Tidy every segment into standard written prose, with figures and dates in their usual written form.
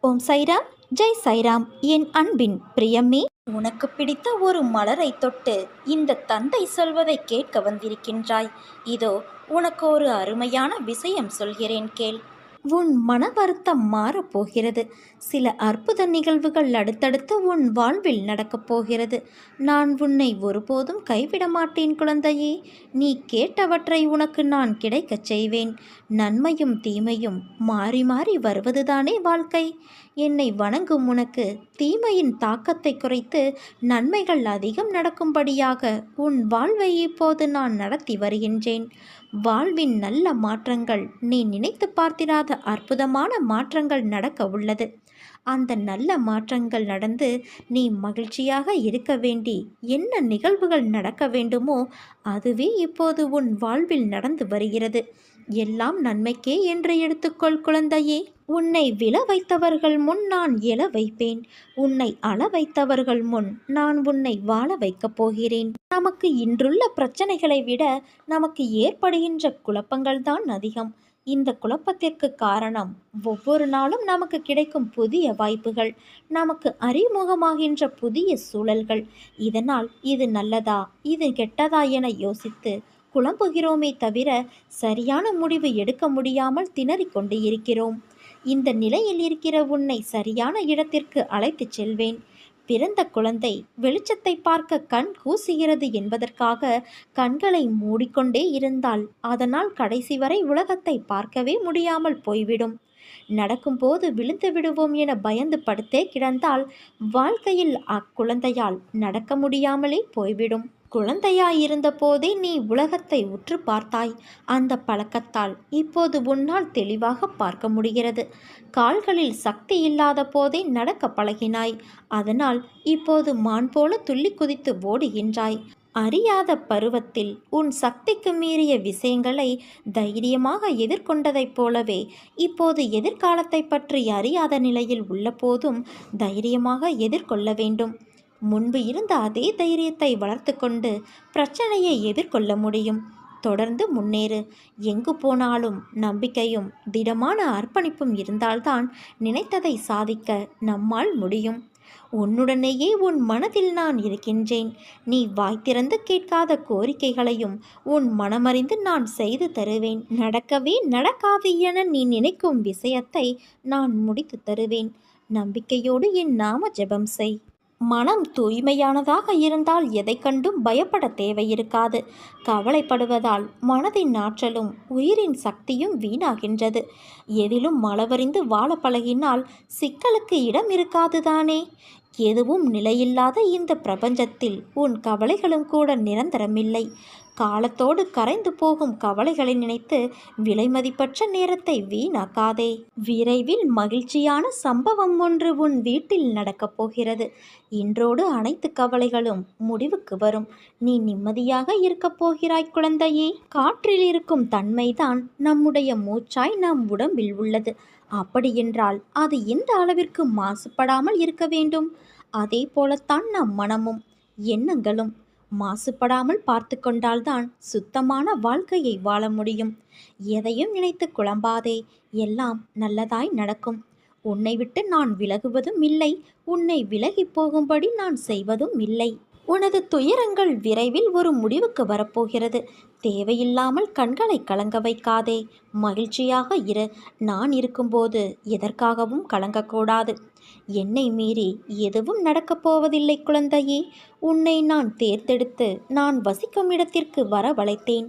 ஓம் சைராம், ஜெய் சைராம். என் அன்பின் பிரியமே, உனக்கு பிடித்த ஒரு மலரை தொட்டு இந்த தந்தை சொல்வதை கேட்க வந்திருக்கின்றாய். இதோ உனக்கு ஒரு அருமையான விஷயம் சொல்கிறேன் கேள். உன் மன வருத்தம் மாறப்போகிறது. சில அற்புத நிகழ்வுகள் அடுத்தடுத்து உன் வாழ்வில் நடக்கப் போகிறது. நான் உன்னை ஒருபோதும் கைவிட மாட்டேன் குழந்தையே. நீ கேட்டவற்றை உனக்கு நான் கிடைக்கச் செய்வேன். நன்மையும் தீமையும் மாறி மாறி வருவதுதானே வாழ்க்கை. என்னை வணங்கும் உனக்கு தீமையின் தாக்கத்தை குறைத்து நன்மைகள் அதிகம் நடக்கும்படியாக உன் வாழ்வை இப்போது நான் நடத்தி வருகின்றேன். வாழ்வின் நல்ல மாற்றங்கள், நீ நினைத்து பார்த்திராத அற்புதமான மாற்றங்கள் நடக்க உள்ளது. அந்த நல்ல மாற்றங்கள் நடந்து நீ மகிழ்ச்சியாக இருக்க வேண்டி என்ன நிகழ்வுகள் நடக்க வேண்டுமோ அதுவே இப்போது உன் வாழ்வில் நடந்து வருகிறது. எல்லாம் நன்மைக்கே என்று எடுத்துக்கொள் குழந்தையே. உன்னை விழ வைத்தவர்கள் முன் நான் எழ வைப்பேன். உன்னை அழ வைத்தவர்கள் முன் நான் உன்னை வாழ வைக்கப் போகிறேன். நமக்கு இன்றுள்ள பிரச்சனைகளை விட நமக்கு ஏற்படுகின்ற குழப்பங்கள் தான் அதிகம். இந்த குழப்பத்திற்கு காரணம் ஒவ்வொரு நாளும் நமக்கு கிடைக்கும் புதிய வாய்ப்புகள், நமக்கு அறிமுகமாகின்ற புதிய சூழல்கள். இதனால் இது நல்லதா இது கெட்டதா என யோசித்து குழம்புகிறோமே தவிர சரியான முடிவு எடுக்க முடியாமல் திணறிக் கொண்டு இருக்கிறோம். இந்த நிலையில் இருக்கிற உன்னை சரியான இடத்திற்கு அழைத்துச் செல்வேன். பிறந்த குழந்தை வெளிச்சத்தை பார்க்க கண் கூசுகிறது என்பதற்காக கண்களை மூடிக்கொண்டே இருந்தால் அதனால் கடைசி வரை உலகத்தை பார்க்கவே முடியாமல் போய்விடும். நடக்கும்போது விழுந்து விடுவோம் என பயந்து படுத்தே கிடந்தால் வாழ்க்கையில் அக்குழந்தையால் நடக்க முடியாமலே போய்விடும். குழந்தையாயிருந்த போதே நீ உலகத்தை உற்று பார்த்தாய். அந்த பழக்கத்தால் இப்போது உன்னால் தெளிவாக பார்க்க முடிகிறது. கால்களில் சக்தி இல்லாத போதே நடக்க பழகினாய். அதனால் இப்போது மான் போல துள்ளி குதித்து ஓடுகின்றாய். அறியாத பருவத்தில் உன் சக்திக்கு மீறிய விஷயங்களை தைரியமாக எதிர்கொண்டதைப் போலவே இப்போது எதிர்காலத்தை பற்றி அறியாத நிலையில் உள்ள போதும் தைரியமாக எதிர்கொள்ள வேண்டும். முன்பு இருந்த அதே தைரியத்தை வளர்த்து கொண்டு பிரச்சனையை எதிர்கொள்ள முடியும். தொடர்ந்து முன்னேறு. எங்கு போனாலும் நம்பிக்கையும் திடமான அர்ப்பணிப்பும் இருந்தால்தான் நினைத்ததை சாதிக்க நம்மால் முடியும். உன்னுடனேயே உன் மனதில் நான் இருக்கின்றேன். நீ வாய் திறந்து கேட்காத கோரிக்கைகளையும் உன் மனமறிந்து நான் செய்து தருவேன். நடக்கவே நடக்காது என நீ நினைக்கும் விஷயத்தை நான் முடித்து தருவேன். நம்பிக்கையோடு என் நாம ஜெபம் செய். மனம் தூய்மையானதாக இருந்தால் எதை கண்டும் பயப்பட தேவையிருக்காது. கவலைப்படுவதால் மனதின் ஆற்றலும் உயிரின் சக்தியும் வீணாகின்றது. எதிலும் மலவறிந்து வாழ பழகினால் சிக்கலுக்கு இடம் இருக்காதுதானே. எதுவும் நிலையில்லாத இந்த பிரபஞ்சத்தில் உன் கவலைகளும் கூட நிரந்தரமில்லை. காலத்தோடு கரைந்து போகும் கவலைகளை நினைத்து விலைமதிப்பற்ற நேரத்தை வீணாக்காதே. விரைவில் மகிழ்ச்சியான சம்பவம் ஒன்று உன் வீட்டில் நடக்கப் போகிறது. இன்றோடு அனைத்து கவலைகளும் முடிவுக்கு வரும். நீ நிம்மதியாக இருக்கப் போகிறாய் குழந்தையே. காற்றில் இருக்கும் தன்மைதான் நம்முடைய மூச்சாய் நம் உடம்பில் உள்ளது. அப்படியென்றால் அது எந்த அளவிற்கு மாசுபடாமல் இருக்க வேண்டும்? அதே போலத்தான் நம் மனமும் எண்ணங்களும் மாசுபடாமல் பார்த்து கொண்டால்தான் சுத்தமான வாழ்க்கையை வாழ முடியும். எதையும் நினைத்து குழம்பாதே. எல்லாம் நல்லதாய் நடக்கும். உன்னை விட்டு நான் விலகுவதும் இல்லை. உன்னை விலகி போகும்படி நான் செய்வதும் இல்லை. உனது துயரங்கள் விரைவில் ஒரு முடிவுக்கு வரப்போகிறது. தேவையில்லாமல் கண்களை கலங்க வைக்காதே. மகிழ்ச்சியாக இரு. நான் இருக்கும்போது எதற்காகவும் கலங்கக்கூடாது. என்னை மீறி எதுவும் நடக்கப் போவதில்லை குழந்தையே. உன்னை நான் தேர்ந்தெடுத்து நான் வசிக்கும் இடத்திற்கு வரவழைத்தேன்.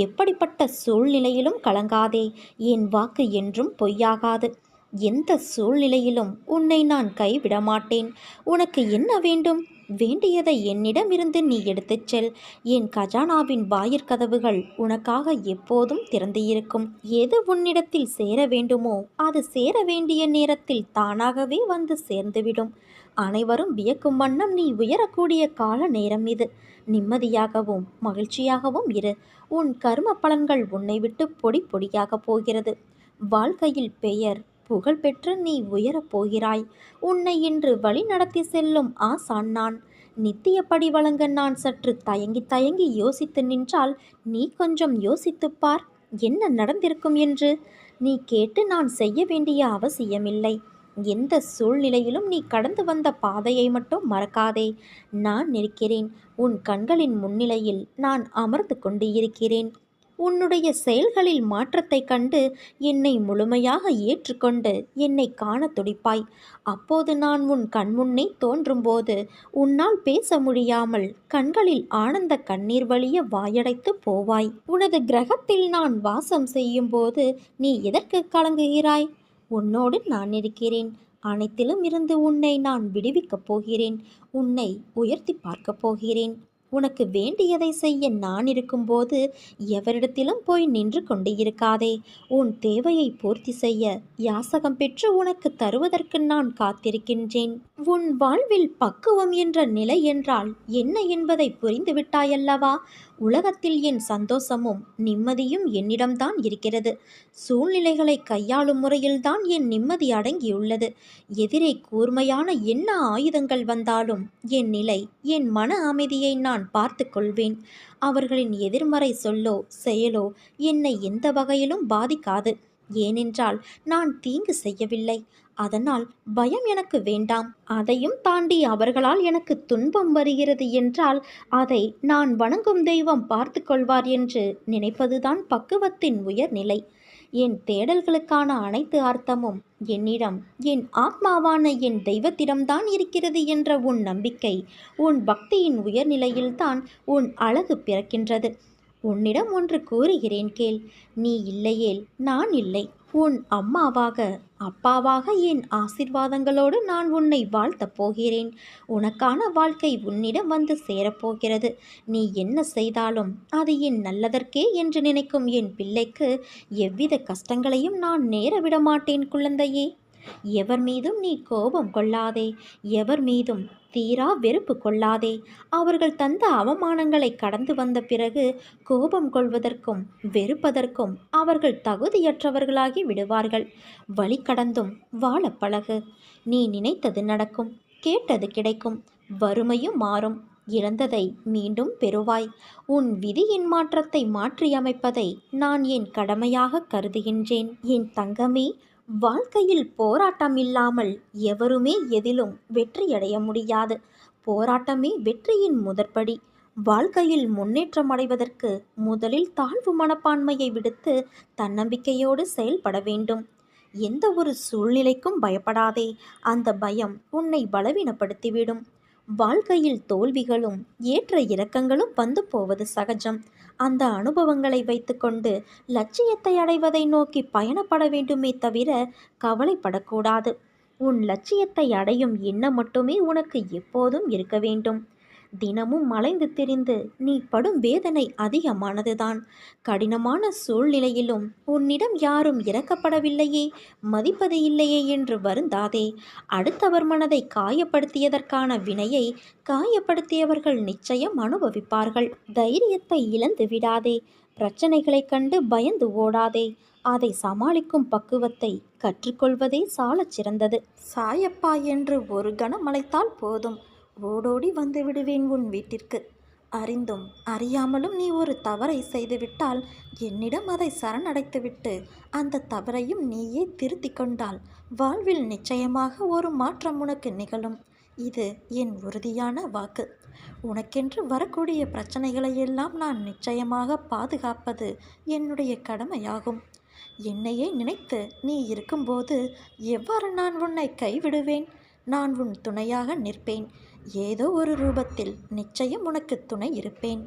எப்படிப்பட்ட சூழ்நிலையிலும் கலங்காதே. என் வாக்கு என்றும் பொய்யாகாது. எந்த சூழ்நிலையிலும் உன்னை நான் கைவிட மாட்டேன். உனக்கு என்ன வேண்டும்? வேண்டியதை என்னிடமிருந்து நீ எடுத்துச் செல். என் கஜானாவின் வாயிற்கதவுகள் உனக்காக எப்போதும் திறந்து இருக்கும். எது உன்னிடத்தில் சேர வேண்டுமோ அது சேர வேண்டிய நேரத்தில் தானாகவே வந்து சேர்ந்துவிடும். அனைவரும் வியக்கும் வண்ணம் நீ உயரக்கூடிய கால நேரம் இது. நிம்மதியாகவும் மகிழ்ச்சியாகவும் இரு. உன் கர்ம பலன்கள் உன்னை விட்டு பொடி பொடியாக போகிறது. வாழ்க்கையில் பெயர் புகழ் பெற்று நீ உயரப் போகிறாய். உன்னை இன்று வழி நடத்தி செல்லும் ஆசான் நான். நித்தியப்படி வழங்க நான் சற்று தயங்கி தயங்கி யோசித்து நின்றால் நீ கொஞ்சம் யோசித்துப்பார் என்ன நடந்திருக்கும் என்று. நீ கேட்டு நான் செய்ய வேண்டிய அவசியமில்லை. எந்த சூழ்நிலையிலும் நீ கடந்து வந்த பாதையை மட்டும் மறக்காதே. நான் இருக்கிறேன். உன் கண்களின் முன்னிலையில் நான் அமர்ந்து கொண்டு இருக்கிறேன். உன்னுடைய செயல்களில் மாற்றத்தைக் கண்டு என்னை முழுமையாக ஏற்றுக்கொண்டு என்னை காண துடிப்பாய். அப்போது நான் உன் கண்முன்னே தோன்றும்போது உன்னால் பேச முடியாமல் கண்களில் ஆனந்த கண்ணீர் வழிய வாயடைத்து போவாய். உனது கிரகத்தில் நான் வாசம் செய்யும்போது நீ எதற்கு கலங்குகிறாய்? உன்னோடு நான் இருக்கிறேன். அனைத்திலும் இருந்து உன்னை நான் விடுவிக்கப் போகிறேன். உன்னை உயர்த்தி பார்க்கப் போகிறேன். உனக்கு வேண்டியதை செய்ய நான் இருக்கும்போது எவரிடத்திலும் போய் நின்று கொண்டு இருக்காதே. உன் தேவையை பூர்த்தி செய்ய யாசகம் பெற்று உனக்கு தருவதற்கு நான் காத்திருக்கின்றேன். உன் வாழ்வில் பக்குவம் என்ற நிலை என்றால் என்ன என்பதை புரிந்துவிட்டாயல்லவா? உலகத்தில் என் சந்தோஷமும் நிம்மதியும் என்னிடம்தான் இருக்கிறது. சூழ்நிலைகளை கையாளும் முறையில்தான் என் நிம்மதி அடங்கியுள்ளது. எதிரே கூர்மையான என்ன ஆயுதங்கள் வந்தாலும் என் நிலை, என் மன அமைதியை நான் பார்த்து கொள்வேன். அவர்களின் எதிர்மறை சொல்லோ செயலோ என்னை எந்த வகையிலும் பாதிக்காது. ஏனென்றால் நான் தீங்கு செய்யவில்லை. அதனால் பயம் எனக்கு வேண்டாம். அதையும் தாண்டி அவர்களால் எனக்கு துன்பம் வருகிறது என்றால் அதை நான் வணங்கும் தெய்வம் பார்த்து கொள்வார் என்று நினைப்பதுதான் பக்குவத்தின் உயர்நிலை. என் தேடல்களுக்கான அனைத்து அர்த்தமும் என்னிடம், என் ஆத்மாவான என் தெய்வத்திடம்தான் இருக்கிறது என்ற உன் நம்பிக்கை, உன் பக்தியின் உயர்நிலையில்தான் உன் அழகு பிறக்கின்றது. உன்னிடம் ஒன்று கூறுகிறேன் கேள். நீ இல்லையேல் நான் இல்லை. உன் அம்மாவாக, அப்பாவாக என் ஆசிர்வாதங்களோடு நான் உன்னை வாழ்த்தப் போகிறேன். உனக்கான வாழ்க்கை உன்னிடம் வந்து சேரப்போகிறது. நீ என்ன செய்தாலும் அது என் நல்லதற்கே என்று நினைக்கும் என் பிள்ளைக்கு எவ்வித கஷ்டங்களையும் நான் நேர விடமாட்டேன் குழந்தையே. எவர் மீதும் நீ கோபம் கொள்ளாதே. எவர் மீதும் தீரா வெறுப்பு கொள்ளாதே. அவர்கள் தந்த அவமானங்களை கடந்து வந்த பிறகு கோபம் கொள்வதற்கும் வெறுப்பதற்கும் அவர்கள் தகுதியற்றவர்களாகி விடுவார்கள். வழி கடந்தும் வாழ பழகு. நீ நினைத்தது நடக்கும், கேட்டது கிடைக்கும். வறுமையும் மாறும். இழந்ததை மீண்டும் பெறுவாய். உன் விதியின் மாற்றத்தை மாற்றியமைப்பதை நான் என் கடமையாக கருதுகின்றேன். என் தங்கமே, வாழ்க்கையில் போராட்டம் இல்லாமல் எவருமே எதிலும் வெற்றியடைய முடியாது. போராட்டமே வெற்றியின் முதற்படி. வாழ்க்கையில் முன்னேற்றம் அடைவதற்கு முதலில் தாழ்வு மனப்பான்மையை விடுத்து தன்னம்பிக்கையோடு செயல்பட வேண்டும். எந்த ஒரு சூழ்நிலைக்கும் பயப்படாதே. அந்த பயம் உன்னை பலவீனப்படுத்திவிடும். வாழ்க்கையில் தோல்விகளும் ஏற்ற இறக்கங்களும் வந்து போவது சகஜம். அந்த அனுபவங்களை வைத்துக்கொண்டு லட்சியத்தை அடைவதை நோக்கி பயணப்பட வேண்டுமே தவிர கவலைப்படக்கூடாது. உன் லட்சியத்தை அடையும் எண்ணம் மட்டுமே உனக்கு எப்போதும் இருக்க வேண்டும். தினமும் மலைந்து திரிந்து நீ படும் வேதனை அதிகமானதுதான். கடினமான சூழ்நிலையிலும் உன்னிடம் யாரும் இறக்கப்படவில்லையே, மதிப்பது இல்லையே என்று வருந்தாதே. அடுத்தவர் மனதை காயப்படுத்தியதற்கான வினையை காயப்படுத்தியவர்கள் நிச்சயம் அனுபவிப்பார்கள். தைரியத்தை இழந்து விடாதே. பிரச்சனைகளைக் கண்டு பயந்து ஓடாதே. அதை சமாளிக்கும் பக்குவத்தை கற்றுக்கொள்வதே சாலச் சிறந்தது. சாயப்பா என்று ஒரு கணம் அழைத்தால் போதும், ஓடோடி வந்து விடுவேன் உன் வீட்டிற்கு. அறிந்தும் அறியாமலும் நீ ஒரு தவறை செய்துவிட்டால் என்னிடம் அதை சரணடைத்துவிட்டு அந்த தவறையும் நீயே திருத்தி கொண்டால் வாழ்வில் நிச்சயமாக ஒரு மாற்றம் உனக்கு நிகழும். இது என் உறுதியான வாக்கு. உனக்கென்று வரக்கூடிய பிரச்சனைகளை எல்லாம் நான் நிச்சயமாக பாதுகாப்பது என்னுடைய கடமையாகும். என்னையே நினைத்து நீ இருக்கும்போது எவ்வாறு நான் உன்னை கைவிடுவேன்? நான் உன் துணையாக நிற்பேன். ஏதோ ஒரு ரூபத்தில் நிச்சயம் உனக்கு துணை இருப்பேன்.